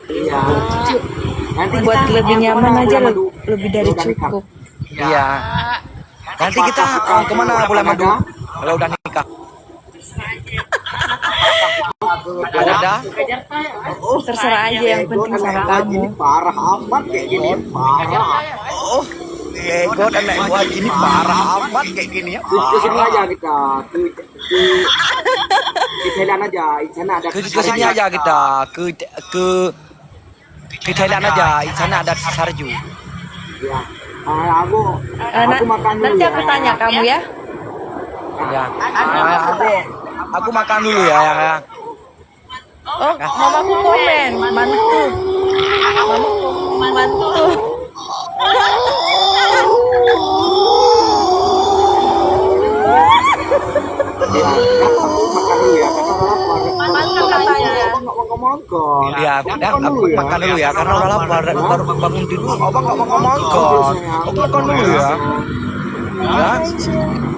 Iya. Nanti Buat kita lebih nyaman kemana aja bulan madu? lebih dari Udah nikah. cukup. Iya. Nanti kita kemana bulan madu? Kalau udah nikah. Kanada? Terserah aja, yang penting sama kamu. Ini parah amat kayak gini. Parah. Oh, ego dan naik gua gini parah amat kayak gini ya. Ke sini aja kita. Ke Thailand aja. Di sana ada Ke sini aja kita ke Thailand aja. Di sana ada sarju. Ya. Aku makan dulu. Nanti aku tanya kamu ya. Ya. Aku makan dulu ya. Oh, mamaku komen, mantu. Mamaku mantu. Ya, aku makan dulu ya. Karena lapar. Mantu katanya. Nggak makan. Ya, aku makan dulu ya karena udah lapar dan baru bangun tidur. Abang nggak mau makan. Aku makan dulu ya. Ya.